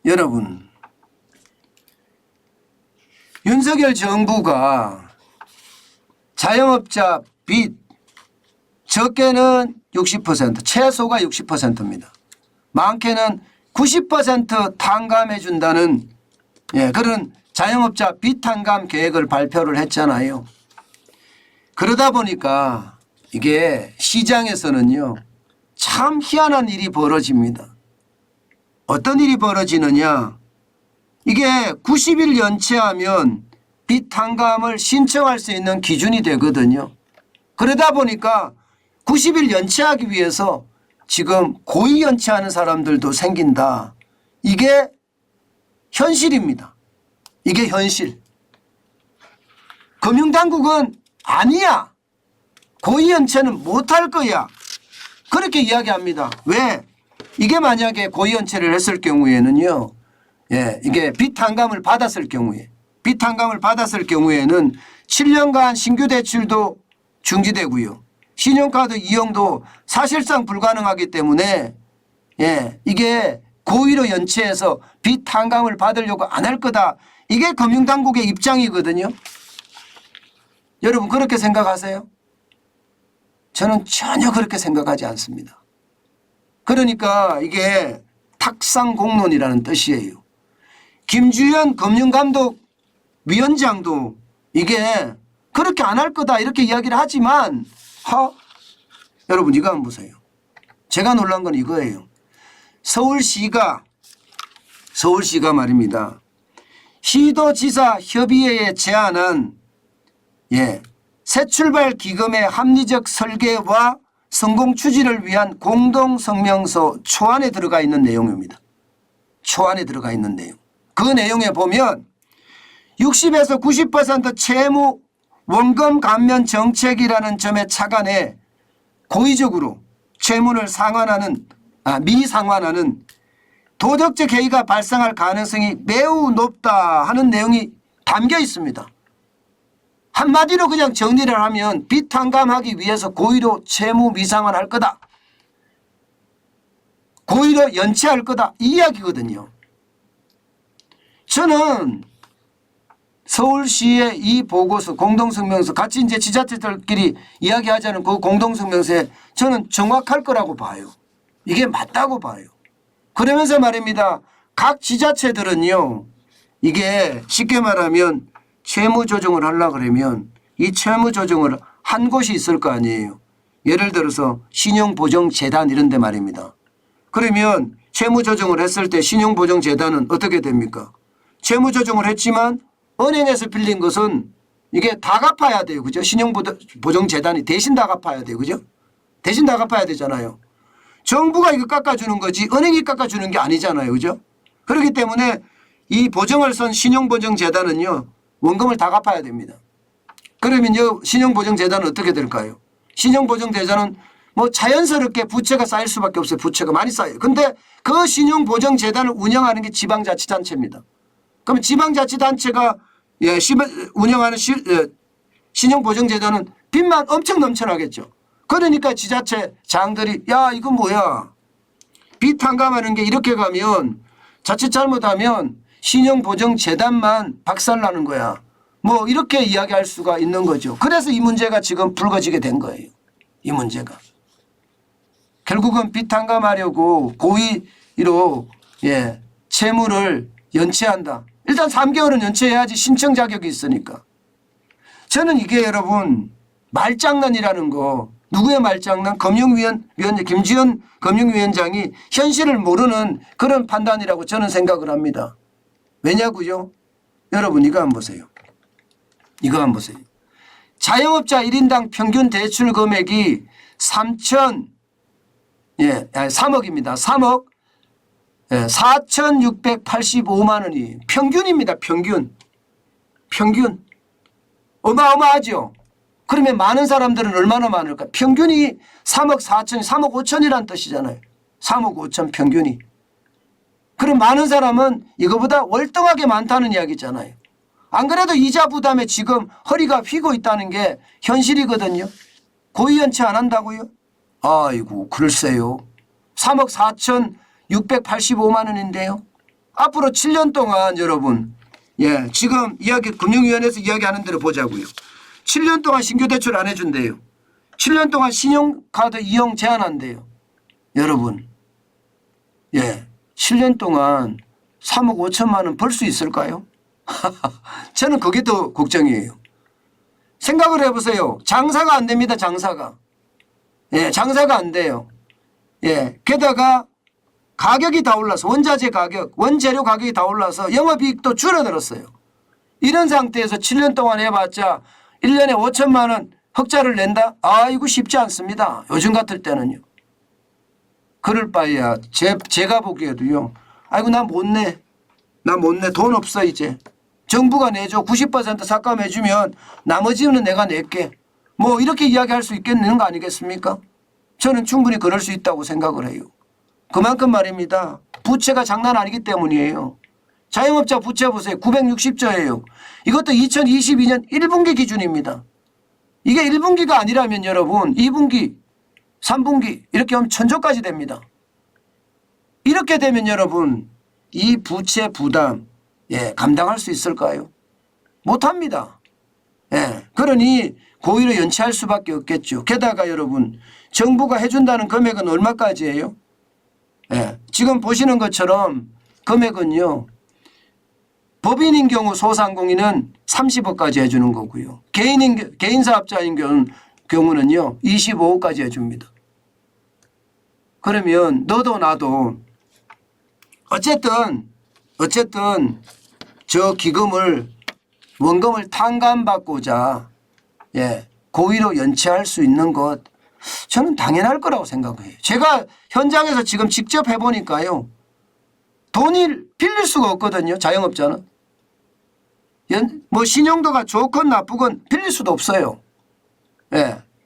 여러분, 윤석열 정부가 자영업자 빚 적게는 60%, 최소가 60%입니다. 많게는 90% 탕감해 준다는 그런 자영업자 빚 탕감 계획을 발표를 했잖아요. 그러다 보니까 이게 시장에서는요 참 희한한 일이 벌어집니다. 어떤 일이 벌어지느냐, 이게 90일 연체하면 빚 탕감을 신청할 수 있는 기준이 되거든요. 그러다 보니까 90일 연체하기 위해서 지금 고의 연체하는 사람들도 생긴다. 이게 현실입니다. 이게 현실. 금융당국은 아니야, 고의 연체는 못할 거야, 그렇게 이야기합니다. 왜? 이게 만약에 고의 연체를 했을 경우에는요, 이게 빚 탕감을 받았을 경우에, 빚 탕감을 받았을 경우에는 7년간 신규 대출도 중지되고요, 신용카드 이용도 사실상 불가능하기 때문에 이게 고의로 연체해서 빚 탕감을 받으려고 안 할 거다. 이게 금융당국의 입장이거든요. 여러분 그렇게 생각하세요? 저는 전혀 그렇게 생각하지 않습니다. 그러니까 이게 탁상공론이라는 뜻이에요. 김주현 금융감독위원장도 이게 그렇게 안 할 거다 이렇게 이야기를 하지만 여러분 이거 한번 보세요. 제가 놀란 건 이거예요. 서울시가 말입니다. 시도지사 협의회에 제안한 새출발 기금의 합리적 설계와 성공 추진을 위한 공동성명서 초안에 들어가 있는 내용입니다. 초안에 들어가 있는 내용. 그 내용에 보면 60에서 90% 채무 원금 감면 정책이라는 점에 착안해 고의적으로 채무를 미상환하는 도덕적 해이가 발생할 가능성이 매우 높다 하는 내용이 담겨 있습니다. 한마디로 그냥 정리를 하면 빚 탕감하기 위해서 고의로 채무 미상환할 거다, 고의로 연체할 거다, 이 이야기거든요. 저는 서울시의 이 보고서 공동성명서 같이 이제 지자체들끼리 이야기하자는 그 공동성명서에 저는 정확할 거라고 봐요. 이게 맞다고 봐요. 그러면서 말입니다. 각 지자체들은요, 이게 쉽게 말하면 채무 조정을 하려고 그러면 이 채무 조정을 한 곳이 있을 거 아니에요. 예를 들어서 신용보정재단 이런 데 말입니다. 그러면 채무 조정을 했을 때 신용보정재단은 어떻게 됩니까? 채무 조정을 했지만 은행에서 빌린 것은 이게 다 갚아야 돼요. 그죠? 신용보정재단이 대신 다 갚아야 돼요. 그죠? 대신 다 갚아야 되잖아요. 정부가 이거 깎아주는 거지 은행이 깎아주는 게 아니잖아요. 그죠? 그렇기 때문에 이 보정을 선 신용보정재단은요, 원금을 다 갚아야 됩니다. 그러면 신용보정재단은 어떻게 될까요? 신용보정재단은 뭐 자연스럽게 부채가 쌓일 수밖에 없어요. 부채가 많이 쌓여요. 근데 그 신용보정재단을 운영하는 게 지방자치단체입니다. 그럼 지방자치단체가 운영하는 신용보정재단은 빚만 엄청 넘쳐나겠죠. 그러니까 지자체장들이 야 이건 뭐야, 빚 탕감하는 게 이렇게 가면 자칫 잘못하면 신용보정재단만 박살나는 거야, 뭐 이렇게 이야기할 수가 있는 거죠. 그래서 이 문제가 지금 불거지게 된 거예요. 이 문제가 결국은 빚 탕감하려고 고의로 채무를 연체한다. 일단 3개월은 연체해야지 신청 자격이 있으니까. 저는 이게 여러분 말장난이라는 거, 누구의 말장난? 김주현 금융위원장이 현실을 모르는 그런 판단이라고 저는 생각을 합니다. 왜냐고요? 여러분 이거 한번 보세요. 이거 한번 보세요. 자영업자 1인당 평균 대출 금액이 3억입니다. 3억 4,685만 원이 평균입니다. 평균. 어마어마하죠. 그러면 많은 사람들은 얼마나 많을까? 평균이 3억 5천이라는 뜻이잖아요. 3억 5천 평균이. 그럼 많은 사람은 이거보다 월등하게 많다는 이야기잖아요. 안 그래도 이자 부담에 지금 허리가 휘고 있다는 게 현실이거든요. 고의 연체 안 한다고요? 아이고 글쎄요. 3억 4,685만 원인데요. 앞으로 7년 동안 여러분 지금 금융위원회에서 이야기하는 대로 보자고요. 7년 동안 신규 대출 안 해준대요. 7년 동안 신용카드 이용 제한한대요. 여러분 7년 동안 3억 5천만 원 벌 수 있을까요? 저는 그게 더 걱정이에요. 생각을 해보세요. 장사가 안 됩니다. 장사가. 장사가 안 돼요. 게다가 가격이 다 올라서 원자재 가격, 원재료 가격이 다 올라서 영업이익도 줄어들었어요. 이런 상태에서 7년 동안 해봤자 1년에 5천만 원 흑자를 낸다? 이거 쉽지 않습니다. 요즘 같을 때는요. 그럴 바에야 제가 보기에도요. 아이고 나 못 내. 돈 없어 이제. 정부가 내줘. 90% 삭감해주면 나머지는 내가 낼게. 뭐 이렇게 이야기할 수 있겠는 거 아니겠습니까? 저는 충분히 그럴 수 있다고 생각을 해요. 그만큼 말입니다. 부채가 장난 아니기 때문이에요. 자영업자 부채 보세요. 960조예요. 이것도 2022년 1분기 기준입니다. 이게 1분기가 아니라면 여러분 2분기, 3분기 이렇게 하면 1000조까지 됩니다. 이렇게 되면 여러분 이 부채 부담 감당할 수 있을까요? 못합니다. 그러니 고의로 연체할 수밖에 없겠죠. 게다가 여러분 정부가 해준다는 금액은 얼마까지예요? 지금 보시는 것처럼 금액은요. 법인인 경우 소상공인은 30억까지 해주는 거고요. 개인 사업자인 경우는요. 25억까지 해줍니다. 그러면 너도 나도 어쨌든 저 기금을 원금을 탕감받고자 고의로 연체할 수 있는 것 저는 당연할 거라고 생각해요. 제가 현장에서 지금 직접 해보니까요. 돈을 빌릴 수가 없거든요. 자영업자는. 뭐 신용도가 좋건 나쁘건 빌릴 수도 없어요.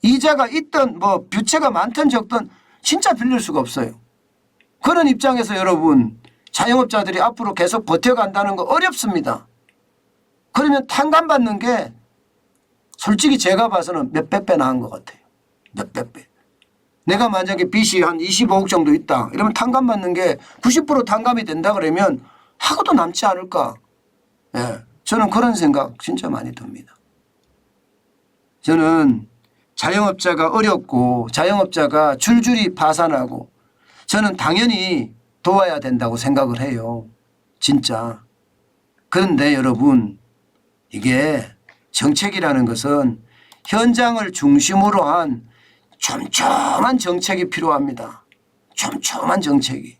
이자가 있든 뭐 부채가 많든 적든 진짜 빌릴 수가 없어요. 그런 입장에서 여러분 자영업자들이 앞으로 계속 버텨간다는 거 어렵습니다. 그러면 탕감받는 게 솔직히 제가 봐서는 몇백 배 나은 것 같아요. 몇백 배. 내가 만약에 빚이 한 25억 정도 있다. 이러면 탕감받는 게 90% 탕감이 된다 그러면 하고도 남지 않을까. 저는 그런 생각 진짜 많이 듭니다. 저는 자영업자가 어렵고 자영업자가 줄줄이 파산하고 저는 당연히 도와야 된다고 생각을 해요. 진짜. 그런데 여러분 이게 정책이라는 것은 현장을 중심으로 한 촘촘한 정책이 필요합니다. 촘촘한 정책이.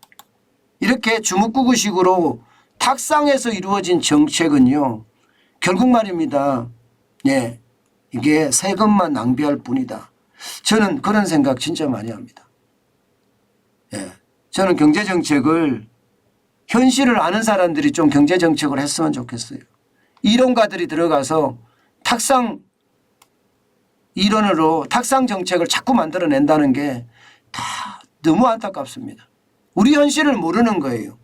이렇게 주먹구구식으로 탁상에서 이루어진 정책은요. 결국 말입니다. 이게 세금만 낭비할 뿐이다. 저는 그런 생각 진짜 많이 합니다. 저는 경제정책을 현실을 아는 사람들이 좀 경제정책을 했으면 좋겠어요. 이론가들이 들어가서 탁상 이론으로 탁상 정책을 자꾸 만들어낸다는 게 다 너무 안타깝습니다. 우리 현실을 모르는 거예요.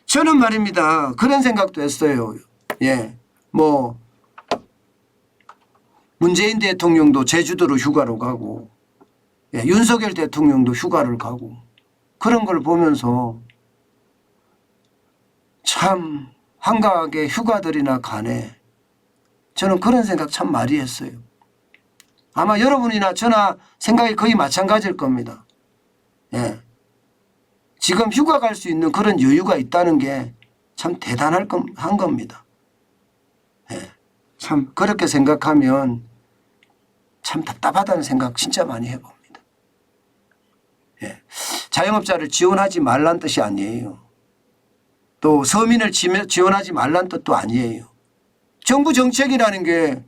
저는 말입니다. 그런 생각도 했어요. 뭐 문재인 대통령도 제주도로 휴가로 가고 윤석열 대통령도 휴가를 가고 그런 걸 보면서 참 한가하게 휴가들이나 가네. 저는 그런 생각 참 많이 했어요. 아마 여러분이나 저나 생각이 거의 마찬가지일 겁니다. 지금 휴가 갈 수 있는 그런 여유가 있다는 게 참 대단한 겁니다. 참 그렇게 생각하면 참 답답하다는 생각 진짜 많이 해봅니다. 자영업자를 지원하지 말란 뜻이 아니에요. 또 서민을 지원하지 말란 뜻도 아니에요. 정부 정책이라는 게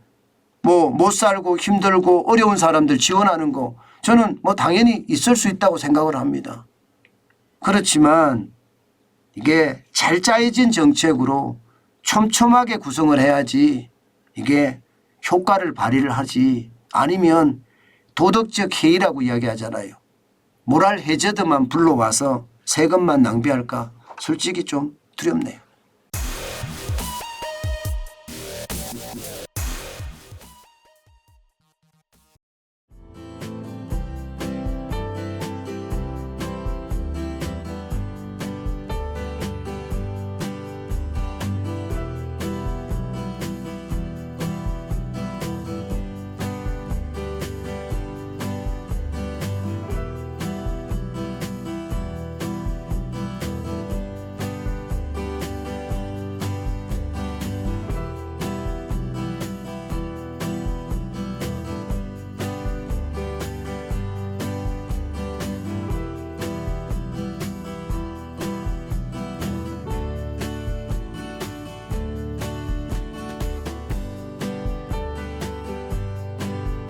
뭐 못 살고 힘들고 어려운 사람들 지원하는 거 저는 뭐 당연히 있을 수 있다고 생각을 합니다. 그렇지만 이게 잘 짜여진 정책으로 촘촘하게 구성을 해야지 이게 효과를 발휘를 하지 아니면 도덕적 해이라고 이야기하잖아요. 모랄 해저드만 불러와서 세금만 낭비할까 솔직히 좀 두렵네요.